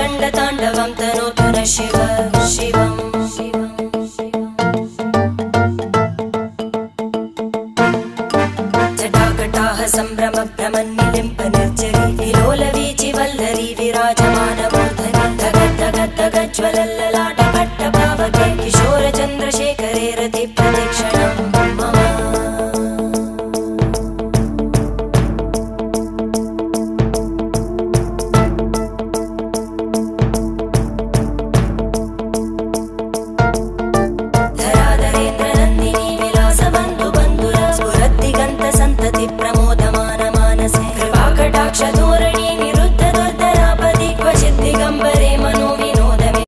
रङ्गताण्डवं तनोतु न शिव शिवम् जटाकटाः सम्भ्रमभ्रमन्निलिम्प निर्जरी विलोलवीचि वल्लरी विराजमानमूर्धनि धगज्ज्वलल्ललाटपट्टपावके किशोरचन्द्रशेखरे रतिप्रतिक्षणं मम धराधरेन्द्रनन्दिनी विलासबन्धुबन्धुर स्फुरद्दिगन्तसन्तति प्रमोदमान मानसे कृपाकटाक्षधोरणी निरुद्धदुर्धरापदि क्वचिद् दिगम्बरे